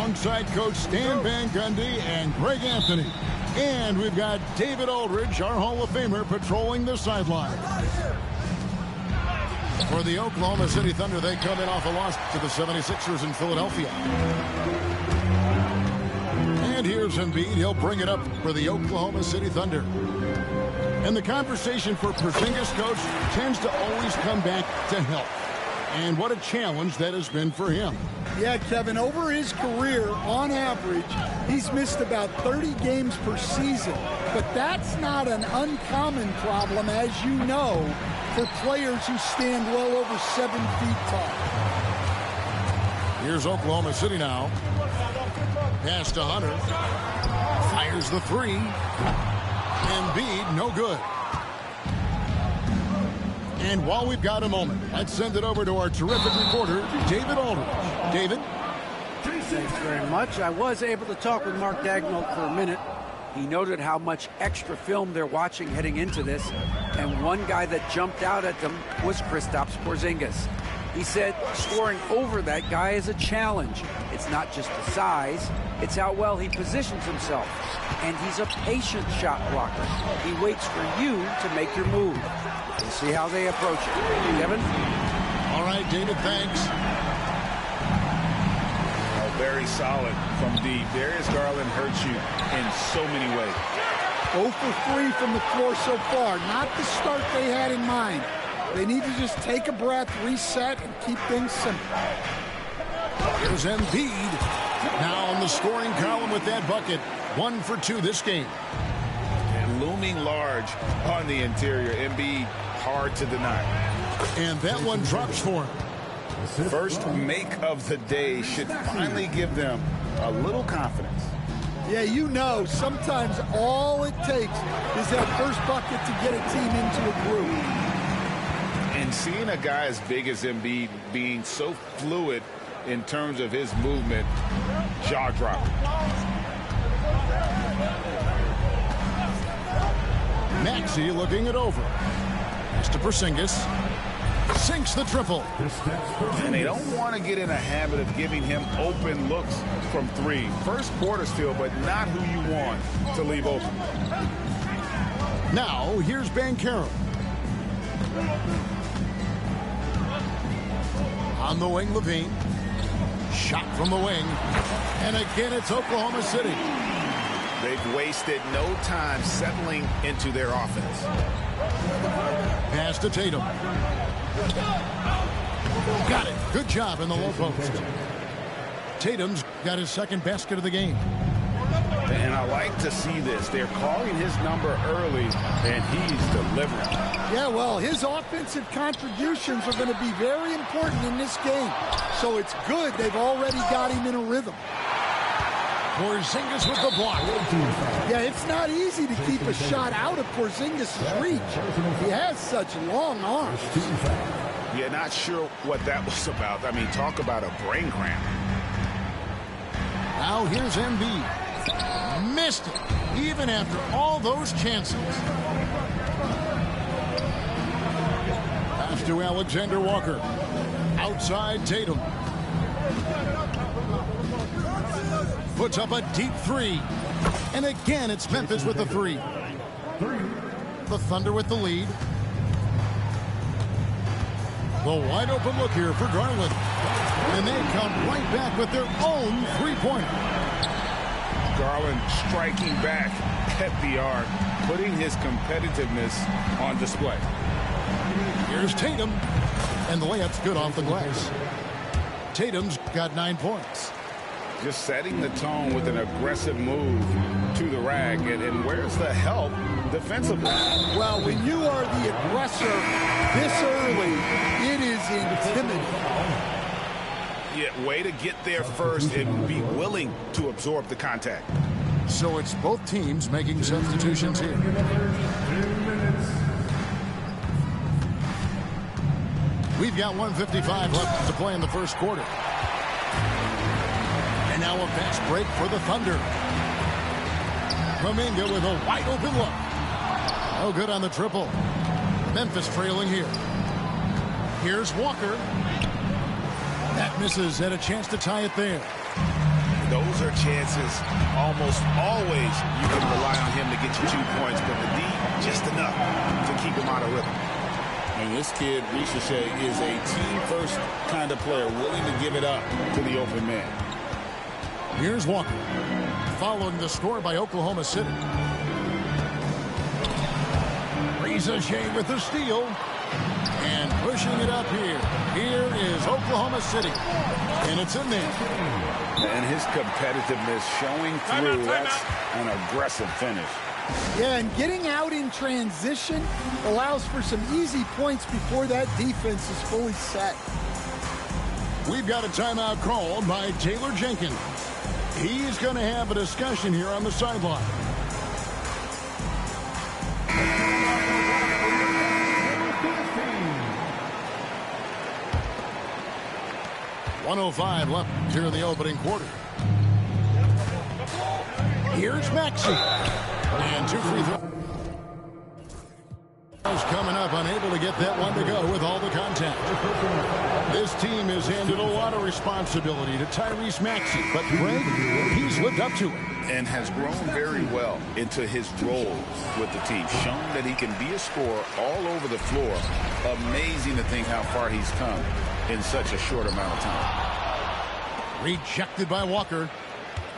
alongside Coach Stan Van Gundy and Greg Anthony. And we've got David Aldridge, our Hall of Famer, patrolling the sideline. For the Oklahoma City Thunder, they come in off a loss to the 76ers in Philadelphia. And here's Embiid. He'll bring it up for the Oklahoma City Thunder. And the conversation for Porzingis, coach, tends to always come back to health. And what a challenge that has been for him. Yeah, Kevin, over his career, on average, he's missed about 30 games per season. But that's not an uncommon problem, as you know, for players who stand well over 7 feet tall. Here's Oklahoma City now. Pass to Hunter. Fires the three. Embiid, no good. And while we've got a moment, let's send it over to our terrific reporter, David Aldridge. David? Thanks very much. I was able to talk with Mark Dagnall for a minute. He noted how much extra film they're watching heading into this, and one guy that jumped out at them was Kristaps Porzingis. He said scoring over that guy is a challenge. It's not just the size, it's how well he positions himself. And he's a patient shot blocker. He waits for you to make your move. We'll see how they approach it. Kevin? All right, David, thanks. Very solid from deep. Darius Garland hurts you in so many ways. 0 for 3 from the floor so far. Not the start they had in mind. They need to just take a breath, reset, and keep things simple. Here's Embiid. Now on the scoring column with that bucket. 1 for 2 this game. And looming large on the interior. Embiid, hard to deny. And that one drops for him. First make of the day should finally give them a little confidence. Yeah, you know, sometimes all it takes is that first bucket to get a team into a groove. And seeing a guy as big as Embiid being so fluid in terms of his movement, jaw-dropping. Maxey looking it over. Pass to Porzingis. Sinks the triple. And they don't want to get in a habit of giving him open looks from 3. First quarter still, but not who you want to leave open. Now, here's Banchero. On the wing, Liveee. Shot from the wing. And again, it's Oklahoma City. They've wasted no time settling into their offense. Pass to Tatum. Got it. Good job in the low post. Tatum's got his second basket of the game. And I like to see this. They're calling his number early, and he's delivering. Yeah, well, his offensive contributions are going to be very important in this game. So it's good they've already got him in a rhythm. Porzingis with the block. Yeah, it's not easy to keep a shot out of Porzingis' reach. He has such long arms. Yeah, not sure what that was about. I mean, talk about a brain cramp. Now here's Embiid. Missed it, even after all those chances. Pass to Alexander Walker. Outside Tatum. Puts up a deep 3. And again, it's Memphis with the 3. The Thunder with the lead. The wide open look here for Garland. And they come right back with their own 3-pointer. Garland striking back at the arc, putting his competitiveness on display. Here's Tatum. And the layup's good off the glass. Tatum's got 9 points. Just setting the tone with an aggressive move to the rack. And where's the help defensively? Well, when you are the aggressor this early, it is intimidating. Yeah, way to get there first and be willing to absorb the contact. So it's both teams making substitutions here. We've got 1:55 left to play in the first quarter. And now a fast break for the Thunder. Kuminga with a wide open look. Oh, good on the triple. Memphis trailing here. Here's Walker. That misses, and a chance to tie it there. those are chances almost always you can rely on him to get you 2 points, but the D, just enough to keep him out of rhythm. And this kid, Liveee, is a team-first kind of player, willing to give it up to the open man. Here's Walker, following the score by Oklahoma City. Liveee with the steal, and pushing it up here. Here is Oklahoma City, and it's in there. And his competitiveness showing through. That's an aggressive finish. Yeah, and getting out in transition allows for some easy points before that defense is fully set. We've got a timeout called by Taylor Jenkins. He's going to have a discussion here on the sideline. .105 left here in the opening quarter. Here's Maxey. And 2 free throws coming up, unable to get that one to go with all the contact. This team has handed a lot of responsibility to Tyrese Maxey, but Greg, he's lived up to it. And has grown very well into his role with the team. Shown that he can be a scorer all over the floor. Amazing to think how far he's come in such a short amount of time. Rejected by Walker.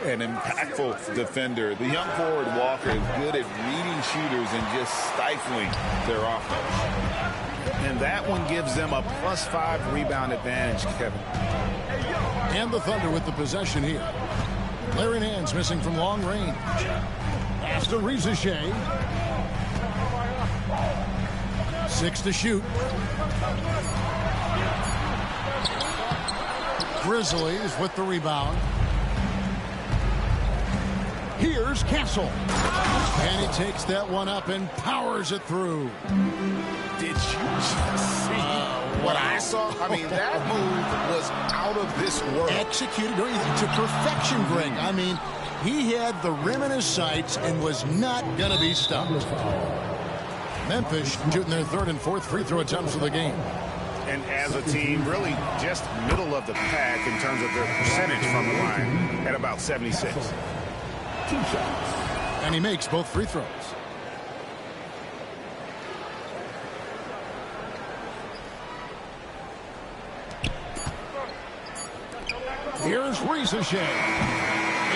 An impactful defender. The young forward Walker is good at reading shooters and just stifling their offense. And that one gives them a +5 rebound advantage, Kevin. And the Thunder with the possession here. Larry Nance missing from long range. Pass to Liveee. 6 to shoot. Grizzlies with the rebound. Here's Castle. And he takes that one up and powers it through. Did you just see what I saw? I mean, that move was out of this world. Executed to perfection, Greg. I mean, he had the rim in his sights and was not going to be stopped. Memphis shooting their 3rd and 4th free throw attempts of the game. And as a team, really just middle of the pack in terms of their percentage from the line at about 76. 2 shots. And he makes both free throws. Here's Liveee.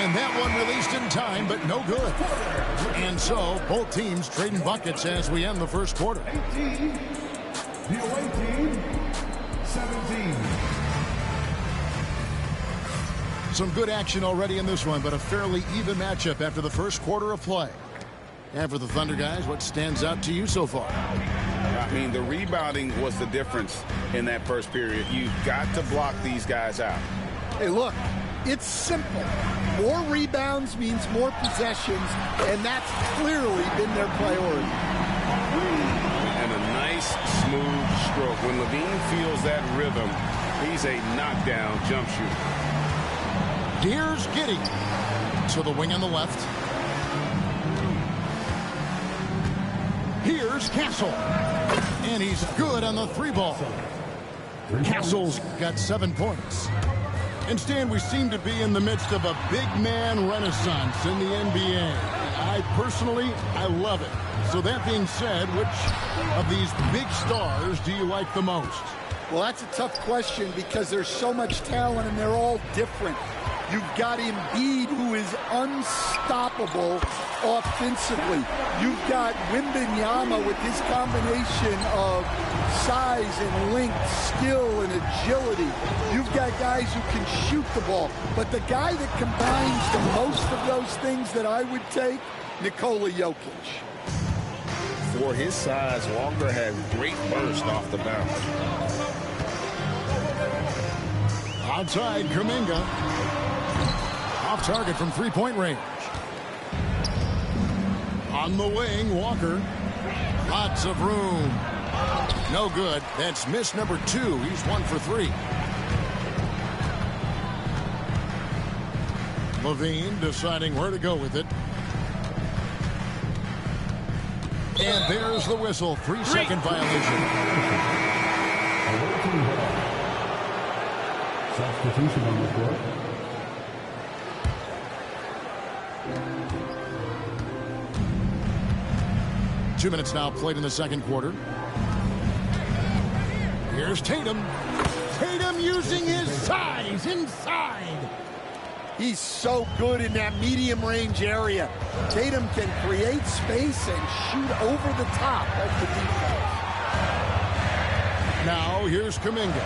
And that one released in time, but no good. And so, both teams trading buckets as we end the first quarter. 18. The away team, 17. Some good action already in this one, but a fairly even matchup after the first quarter of play. And for the Thunder guys, what stands out to you so far? I mean, the rebounding was the difference in that first period. You've got to block these guys out. Hey, look, it's simple. More rebounds means more possessions, and that's clearly been their priority. And a nice, smooth stroke. When Liveee feels that rhythm, he's a knockdown jump shooter. Here's Giddey to the wing on the left. Here's Castle. And he's good on the 3-ball. Castle's got 7 points. And Stan, we seem to be in the midst of a big man renaissance in the NBA. I personally love it. So that being said, which of these big stars do you like the most? Well, that's a tough question because there's so much talent and they're all different. You've got Embiid, who is unstoppable offensively. You've got Wembanyama with his combination of size and length, skill and agility. You've got guys who can shoot the ball. But the guy that combines the most of those things that I would take, Nikola Jokic. For his size, Walker had great burst off the bounce. Outside, Kuminga. Off target from 3-point range. On the wing, Walker. Lots of room. No good. That's miss number 2. He's 1 for 3. Liveee deciding where to go with it. And there's the whistle. 3-second violation. Substitution on the court. 2 minutes now played in the second quarter. Here's Tatum. Tatum using his size inside. He's so good in that medium range area. Tatum can create space and shoot over the top of the defense. Now here's Kuminga.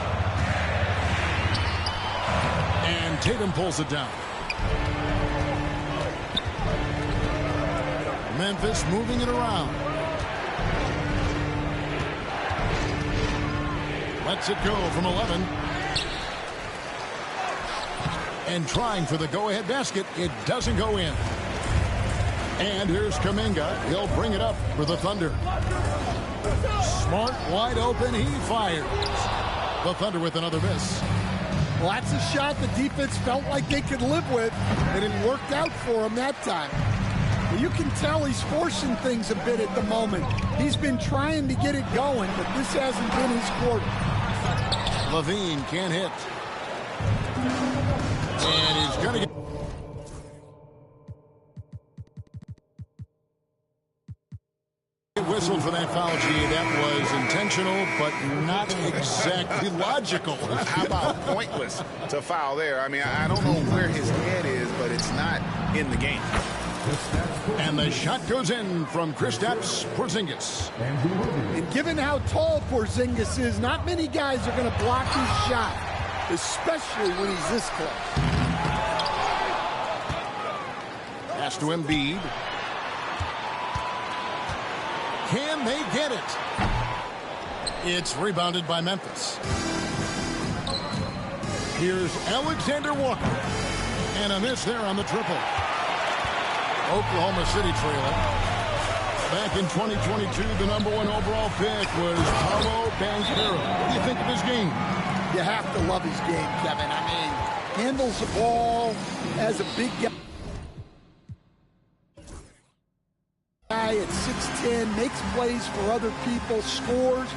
And Tatum pulls it down. Memphis moving it around. Lets it go from 11. And trying for the go-ahead basket. It doesn't go in. And here's Kuminga. He'll bring it up for the Thunder. Smart, wide open. He fires. The Thunder with another miss. Well, that's a shot the defense felt like they could live with, and it worked out for him that time. Well, you can tell he's forcing things a bit at the moment. He's been trying to get it going, but this hasn't been his quarter. Liveee can't hit. And he's going to get... Whistled for that foul, G. That was intentional, but not exactly logical. How about pointless to foul there? I mean, I don't know where his head is, but it's not in the game. And the shot goes in from Kristaps Porzingis. And given how tall Porzingis is, not many guys are going to block his shot, especially when he's this close. Pass to Embiid. Can they get it? It's rebounded by Memphis. Here's Alexander Walker. And a miss there on the triple. Oklahoma City trailing. Back in 2022, the #1 overall pick was Paolo Banchero. What do you think of his game? You have to love his game, Kevin. I mean, handles the ball as a big guy at 6'10", makes plays for other people, scores,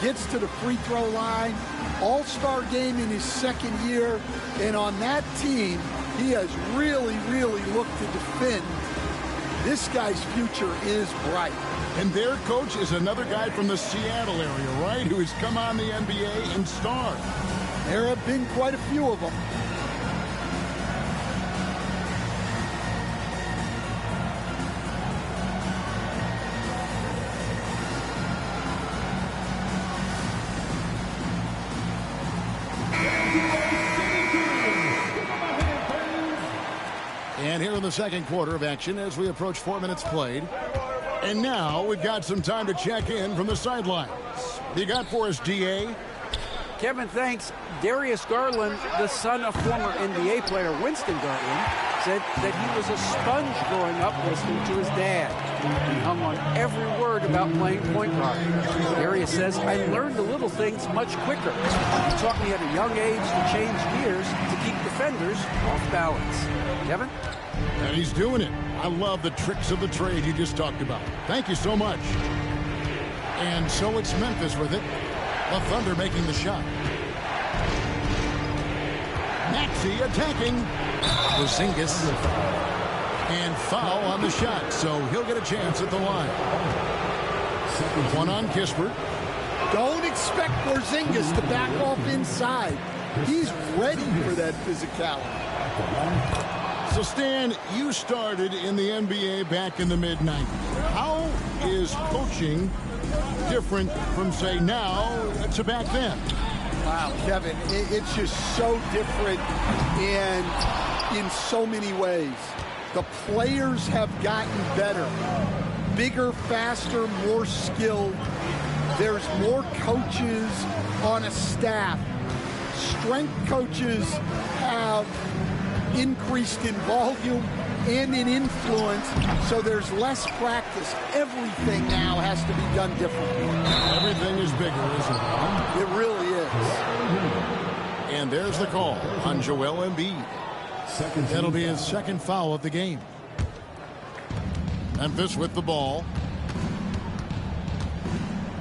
gets to the free throw line. All-star game in his second year, and on that team, he has really, really looked to defend. This guy's future is bright. And their coach is another guy from the Seattle area, right, who has come on the NBA and starred. There have been quite a few of them. And here in the second quarter of action as we approach 4 minutes played. And now we've got some time to check in from the sidelines. You got for us, D.A.? Kevin, thanks. Darius Garland, the son of former NBA player Winston Garland, said that he was a sponge growing up listening to his dad. He hung on every word about playing point guard. Darius says, I learned the little things much quicker. He taught me at a young age to change gears to keep defenders off balance. Kevin? And he's doing it. I love the tricks of the trade you just talked about. Thank you so much. And so it's Memphis with it. The Thunder making the shot. Maxey attacking. Porzingis. And foul on the shot, so he'll get a chance at the line. One on Kispert. Don't expect Porzingis to back off inside. He's ready for that physicality. So, Stan, you started in the NBA back in the mid-90s. How is coaching different from, say, now to back then? Wow, Kevin, it's just so different in so many ways. The players have gotten better, bigger, faster, more skilled. There's more coaches on a staff. Strength coaches have increased in volume and in influence, so there's less practice. Everything now has to be done differently. Everything is bigger, isn't it? It really is. And there's the call on Joel Embiid. That'll be his second foul of the game. Memphis with the ball.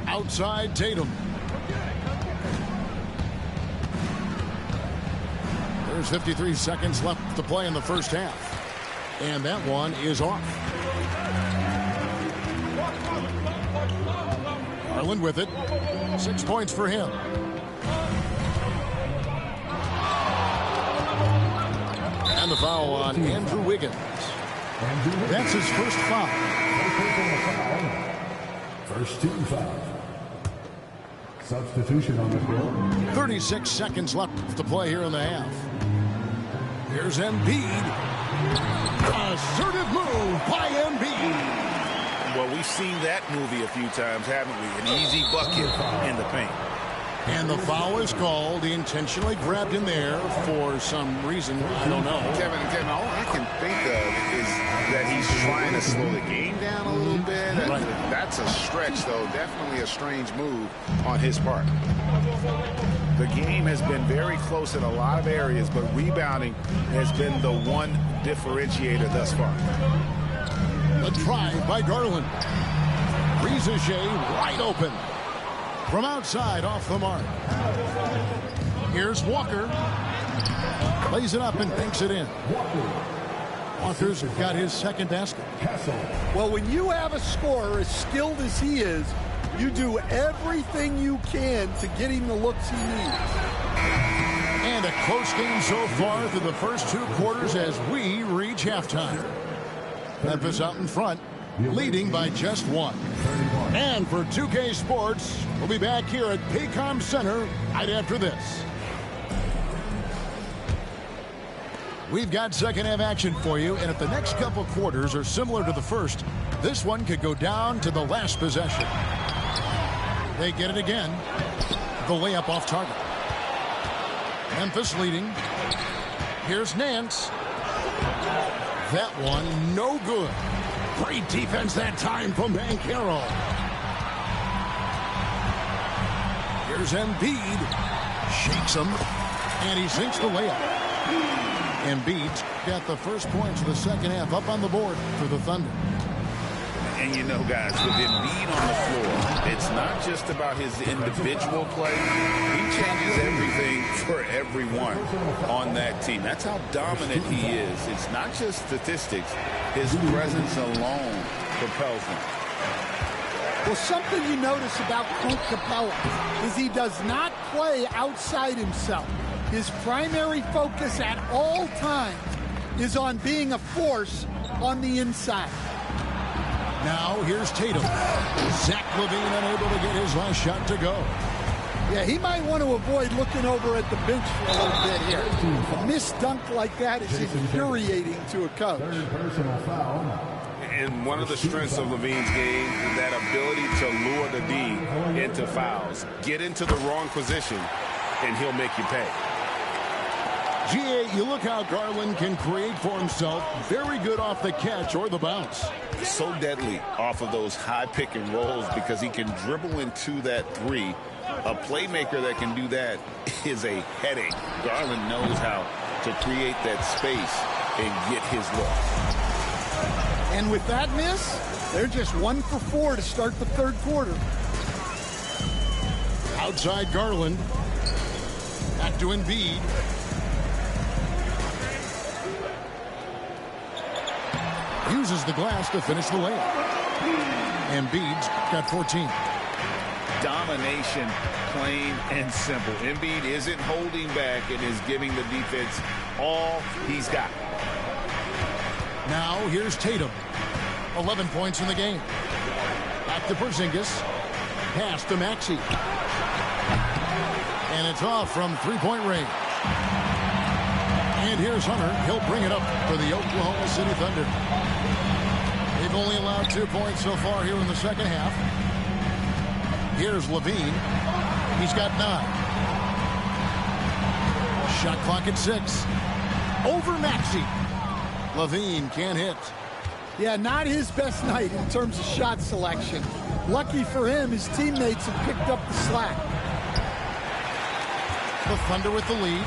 Outside Tatum. There's 53 seconds left to play in the first half. And that one is off. Garland with it. 6 points for him. And the foul on Andrew Wiggins. That's his first foul. First team foul. Substitution on the field. 36 seconds left to play here in the half. Here's Embiid. Assertive move by Embiid. Well, we've seen that movie a few times, haven't we? An easy bucket in the paint. And the foul is called. He intentionally grabbed in there for some reason. I don't know. Kevin, all I can think of is that he's trying to slow the game down a little bit. Right. That's a stretch, though. Definitely a strange move on his part. The game has been very close in a lot of areas, but rebounding has been the one differentiator thus far. A try by Garland. Grizz wide open. From outside, off the mark. Here's Walker. Lays it up and banks it in. Walker's got his second basket. Well, when you have a scorer as skilled as he is, you do everything you can to get him the looks he needs. And a close game so far through the first 2 quarters as we reach halftime. Memphis out in front, leading by just 1. And for 2K Sports, we'll be back here at Paycom Center right after this. We've got second half action for you, and if the next couple quarters are similar to the first, this one could go down to the last possession. They get it again. The layup off target. Memphis leading. Here's Nance. That one no good. Great defense that time from Banchero. Here's Embiid. Shakes him. And he sinks the layup. Embiid's got the first points of the second half up on the board for the Thunder. And you know, guys, with Embiid on the floor, it's not just about his individual play. He changes everything for everyone on that team. That's how dominant he is. It's not just statistics. His presence alone propels him. Well, something you notice about Clint Capella is he does not play outside himself. His primary focus at all times is on being a force on the inside. Now here's Tatum. Zach LaVine unable to get his last shot to go. Yeah, he might want to avoid looking over at the bench for a little bit here. A missed dunk like that is infuriating to a coach. Third personal foul. And one of the strengths of LaVine's game is that ability to lure the D into fouls. Get into the wrong position, and he'll make you pay. GA, you look how Garland can create for himself. Very good off the catch or the bounce. So deadly off of those high pick and rolls because he can dribble into that three. A playmaker that can do that is a headache. Garland knows how to create that space and get his look. And with that miss, they're just 1 for 4 to start the third quarter. Outside Garland. Back to Embiid. Uses the glass to finish the layup. Embiid's got 14. Domination, plain and simple. Embiid isn't holding back and is giving the defense all he's got. Now here's Tatum. 11 points in the game. Back to Porzingis. Pass to Maxey. And it's off from three-point range. And here's Hunter. He'll bring it up for the Oklahoma City Thunder. They've only allowed 2 points so far here in the second half. Here's LaVine. He's got 9. Shot clock at 6. Over Maxey. LaVine can't hit. Yeah, not his best night in terms of shot selection. Lucky for him, his teammates have picked up the slack. The Thunder with the lead.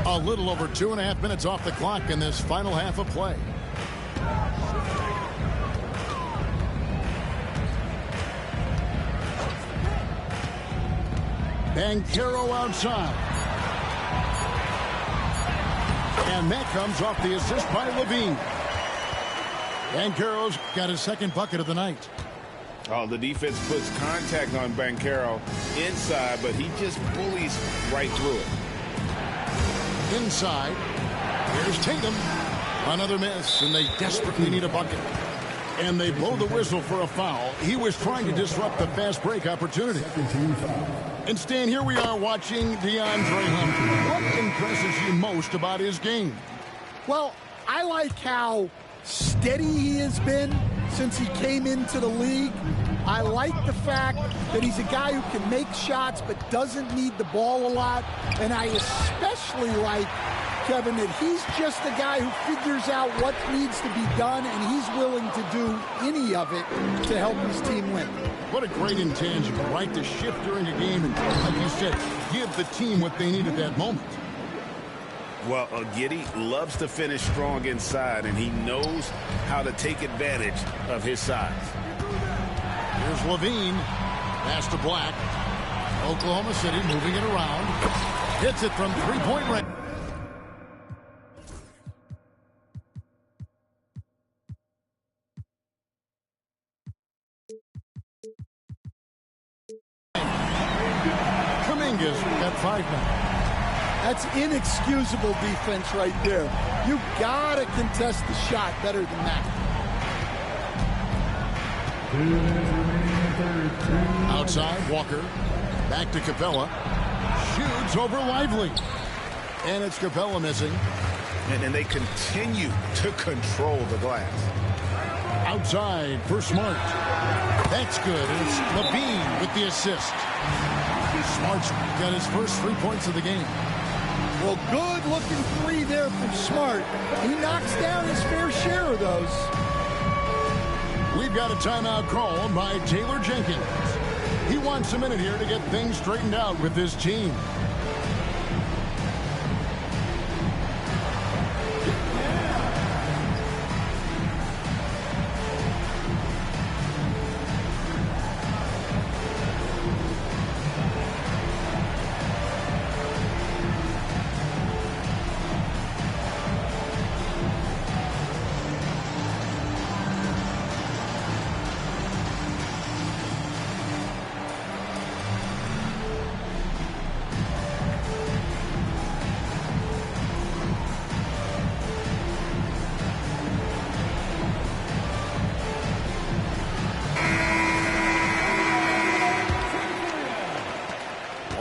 A little over 2.5 minutes off the clock in this final half of play. Banchero outside. And that comes off the assist by Liveee. Banchero's got his second bucket of the night. Oh, the defense puts contact on Banchero inside, but he just bullies right through it. Inside. Here's Tatum. Another miss, and they desperately need a bucket. And they blow the whistle for a foul. He was trying to disrupt the fast break opportunity. And Stan, here we are watching DeAndre Hunter. What impresses you most about his game? Well, I like how steady he has been since he came into the league. I like the fact that he's a guy who can make shots but doesn't need the ball a lot. And I especially like, Kevin, that he's just a guy who figures out what needs to be done, and he's willing to do any of it to help his team win. What a great intangible, right? To shift during a game and, like you said, give the team what they need at that moment. Well, Giddey loves to finish strong inside, and he knows how to take advantage of his size. Here's Liveee. Pass to Black. Oklahoma City moving it around. Hits it from three-point range. Kuminga's got 5 now. That's inexcusable defense right there. You gotta contest the shot better than that. Outside, Walker. Back to Capella. Shoots over Lively. And it's Capella missing. And they continue to control the glass. Outside for Smart. That's good. And it's Liveee with the assist. Smart's got his first 3 points of the game. Well, good-looking three there from Smart. He knocks down his fair share of those. We've got a timeout called by Taylor Jenkins. He wants a minute here to get things straightened out with his team.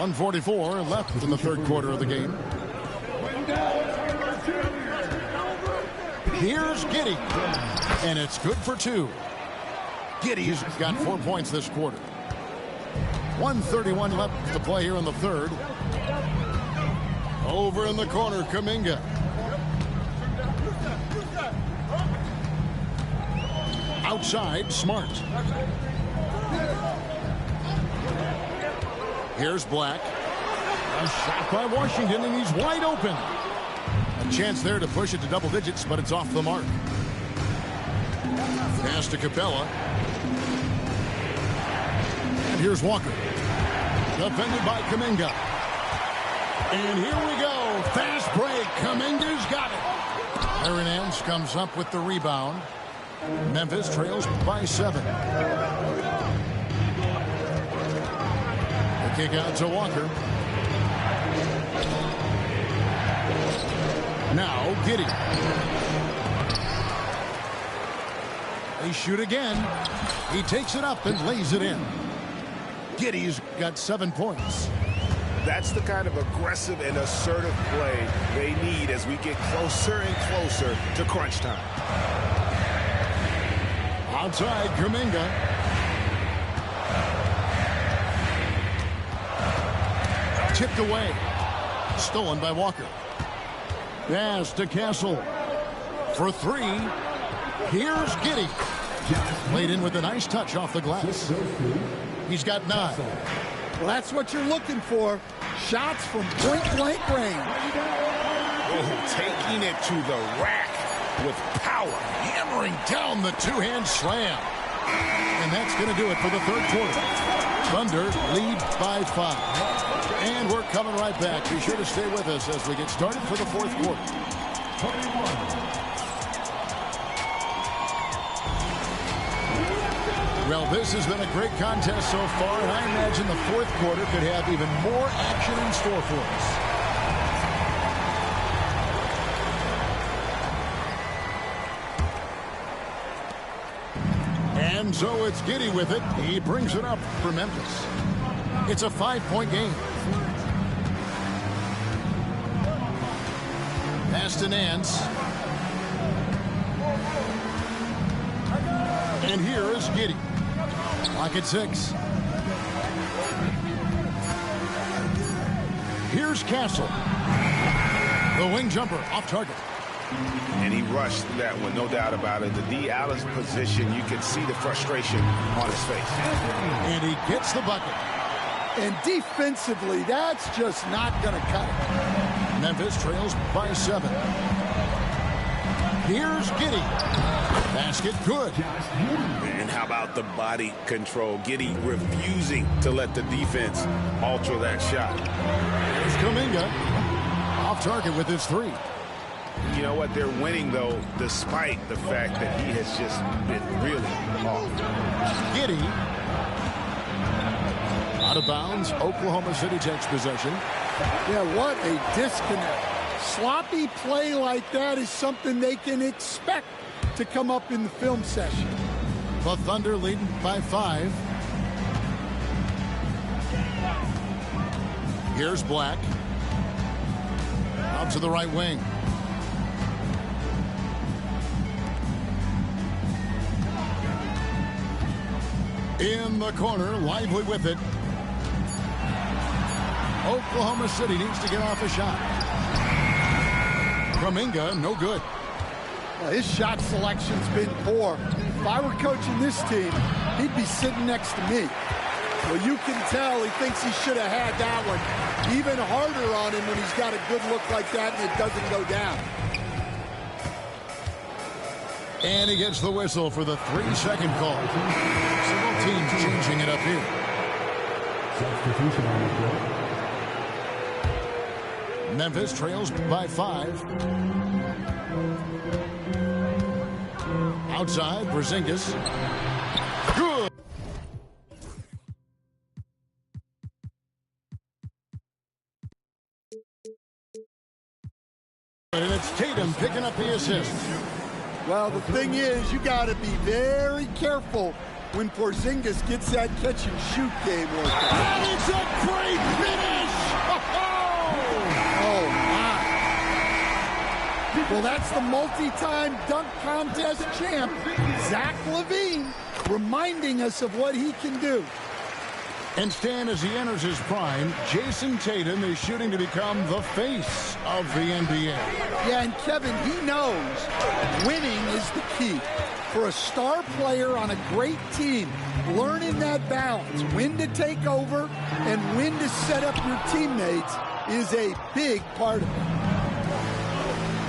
.144 left in the third quarter of the game. Here's Giddey. And it's good for 2. Giddey's got 4 points this quarter. 1:31 left to play here in the third. Over in the corner, Kuminga. Outside, Smart. Here's Black. A shot by Washington, and he's wide open. A chance there to push it to double digits, but it's off the mark. Pass to Capella. And here's Walker. Defended by Kuminga. And here we go. Fast break. Kuminga's got it. Hernandez comes up with the rebound. Memphis trails by 7. The kick out to Walker. Now Giddey. They shoot again. He takes it up and lays it in. Giddey's got 7 points. That's the kind of aggressive and assertive play they need as we get closer and closer to crunch time. Outside, Kuminga. Tipped away. Stolen by Walker. Pass to Castle. For 3. Here's Giddey. Played in with a nice touch off the glass. He's got 9. Well, that's what you're looking for. Shots from point-blank range. Oh, taking it to the rack with power. Hammering down the two-hand slam. And that's going to do it for the third quarter. Thunder lead by 5. And we're coming right back. Be sure to stay with us as we get started for the fourth quarter. Well, this has been a great contest so far, and I imagine the fourth quarter could have even more action in store for us. And so it's Giddey with it. He brings it up for Memphis. It's a 5-point game. Pass to Nance. And here is Giddey. Clock at 6. Here's Castle. The wing jumper off target. And he rushed that one, no doubt about it. The D. Allen's position, you can see the frustration on his face. And he gets the bucket. And defensively, that's just not going to cut it. Memphis trails by 7. Here's Giddey. Basket good. And how about the body control? Giddey refusing to let the defense alter that shot. Here's Kuminga. Off target with his 3. You know what? They're winning, though, despite the fact that he has just been really off. Giddey. Out of bounds. Oklahoma City takes possession. Yeah, what a disconnect. Sloppy play like that is something they can expect to come up in the film session. The Thunder leading by 5. Here's Black. Out to the right wing. In the corner, Liveee with it. Oklahoma City needs to get off a shot. Kuminga, no good. Well, his shot selection's been poor. If I were coaching this team, he'd be sitting next to me. Well, you can tell he thinks he should have had that one. Even harder on him when he's got a good look like that and it doesn't go down. And he gets the whistle for the 3-second call. Several teams changing it up here. Substitution on the floor. Memphis trails by 5. Outside, Porzingis. Good. And it's Tatum picking up the assist. Well, the thing is, you got to be very careful when Porzingis gets that catch-and-shoot game worked out. That is a great finish! Oh, my. Well, that's the multi-time dunk contest champ, Zach LaVine, reminding us of what he can do. And Stan, as he enters his prime, Jason Tatum is shooting to become the face of the NBA. Yeah, and Kevin, he knows winning is the key. For a star player on a great team, learning that balance, when to take over and when to set up your teammates is a big part of it.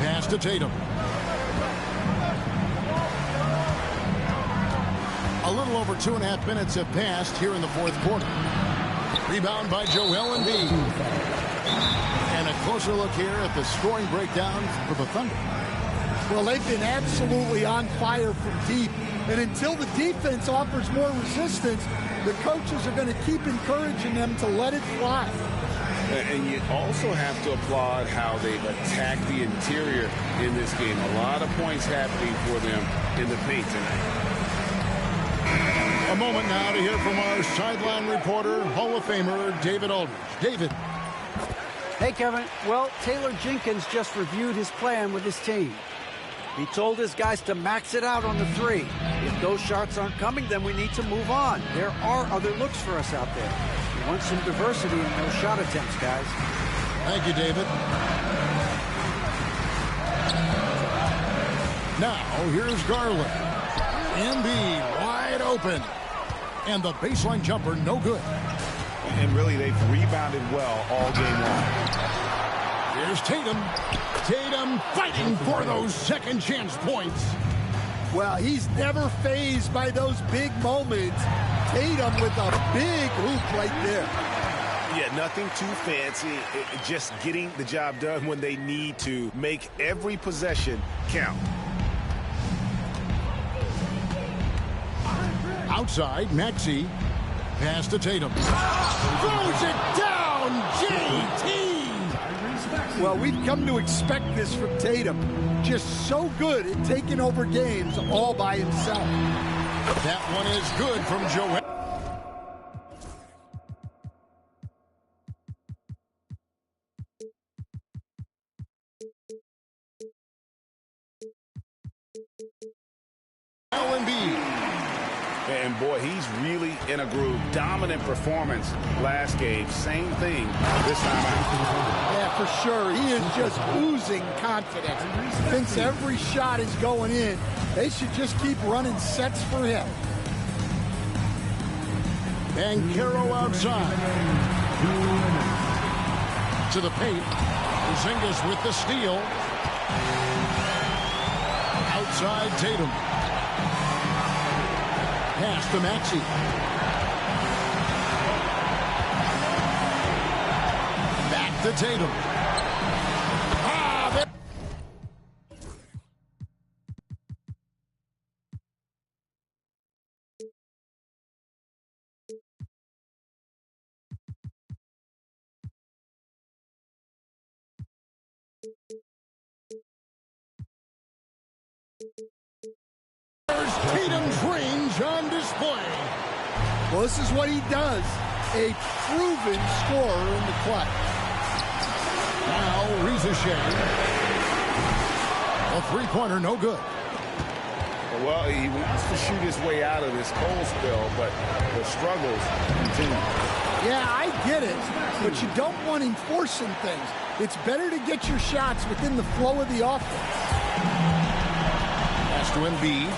Pass to Tatum. A little over 2.5 minutes have passed here in the fourth quarter. Rebound by Joel Embiid. And a closer look here at the scoring breakdown for the Thunder. Well, they've been absolutely on fire from deep. And until the defense offers more resistance, the coaches are going to keep encouraging them to let it fly. And you also have to applaud how they've attacked the interior in this game. A lot of points happening for them in the paint tonight. A moment now to hear from our sideline reporter, Hall of Famer David Aldridge. David. Hey, Kevin. Well, Taylor Jenkins just reviewed his plan with his team. He told his guys to max it out on the 3. If those shots aren't coming, then we need to move on. There are other looks for us out there. We want some diversity in those shot attempts, guys. Thank you, David. Now, here's Garland. Embiid wide open. And the baseline jumper, no good. And really, they've rebounded well all game long. Here's Tatum. Tatum fighting for those second chance points. Well, he's never fazed by those big moments. Tatum with a big hoop right there. Yeah, nothing too fancy. Just getting the job done when they need to. Make every possession count. Outside, Maxey. Pass to Tatum. Throws it down, JT! Well, we've come to expect this from Tatum. Just so good at taking over games all by himself. That one is good from Joel. And boy, he's really in a groove. Dominant performance last game. Same thing this time out. Yeah, for sure. He is just oozing confidence. Thinks every shot is going in. They should just keep running sets for him. Banchero outside. To the paint. Porzingis with the steal. Outside Tatum. Pass to Maxey. Back to Tatum. There's Tatum's range on display. Well, this is what he does. A proven scorer in the clutch. Now, Rizashea. A three-pointer, no good. Well, he wants to shoot his way out of this cold spell, but the struggles continue. Yeah, I get it, but you don't want him forcing things. It's better to get your shots within the flow of the offense. Pass to Embiid.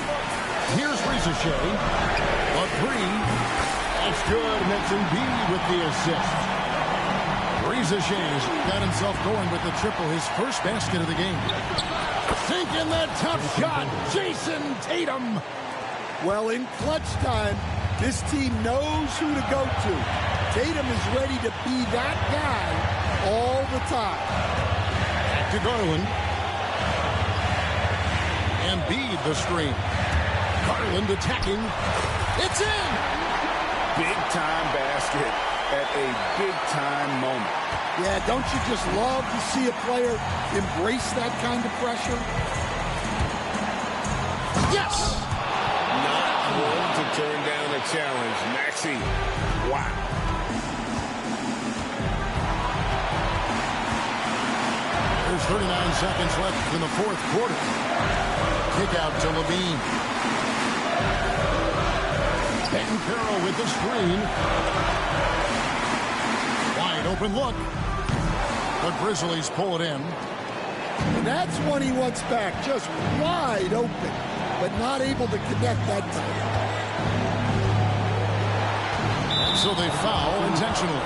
Here's Rizashea. A three. That's good. And that's Embiid with the assist. Rizashea's got himself going with the triple, his first basket of the game. Sinking that tough shot, Jason Tatum. Well, in clutch time, this team knows who to go to. Tatum is ready to be that guy all the time. Back to Garland. Embiid the screen. Garland attacking. It's in! Big-time basket at a big-time moment. Yeah, don't you just love to see a player embrace that kind of pressure? Yes! Not one to turn down a challenge. Maxey, wow. There's 39 seconds left in the fourth quarter. Kick out to Liveee. Banchero with the screen. Wide open look. The Grizzlies pull it in. And that's one he wants back, just wide open, but not able to connect that time. So they foul intentionally.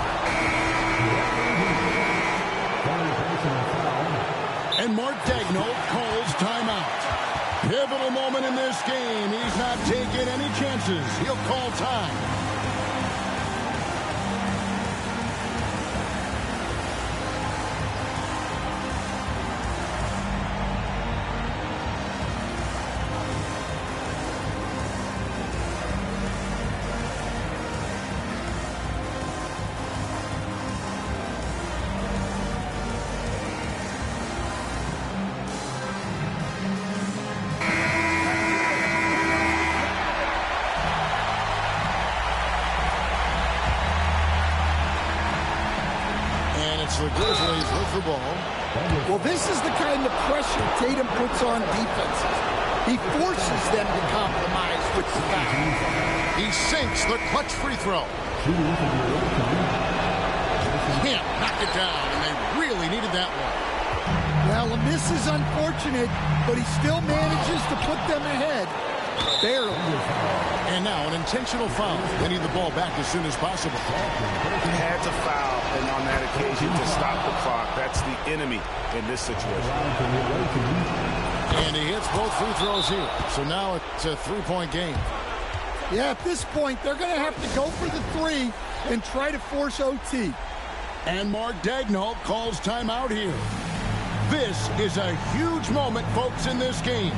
And Mark Daigneault calls timeout. Pivotal moment in this game. He's not taking any chances. He'll call time. The Grizzlies with the ball. Well, this is the kind of pressure Tatum puts on defenses. He forces them to compromise with the foul. He sinks the clutch free throw. Can't knock it down, and they really needed that one. Well, a miss is unfortunate, but he still manages to put them ahead. Barely. And now an intentional foul. They need the ball back as soon as possible. He had to foul, and on that occasion to stop the clock. That's the enemy in this situation. And he hits both free throws here. So now it's a three-point game. Yeah, at this point, they're going to have to go for the three and try to force OT. And Mark Daigneault calls timeout here. This is a huge moment, folks, in this game.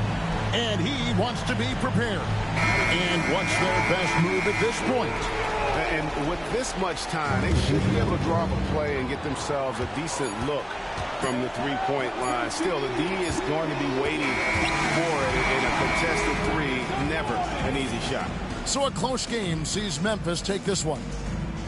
And he wants to be prepared. And what's their best move at this point? And with this much time, they should be able to draw up a play and get themselves a decent look from the three-point line. Still, the D is going to be waiting for it in a contested three. Never an easy shot. So a close game sees Memphis take this one.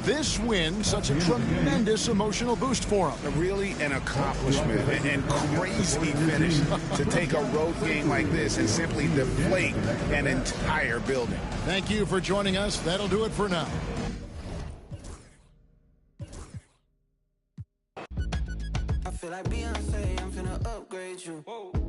This win, such a tremendous emotional boost for them. Really an accomplishment and crazy finish to take a road game like this and simply deflate an entire building. Thank you for joining us. That'll do it for now. I feel like Beyonce, I'm finna upgrade you. Whoa.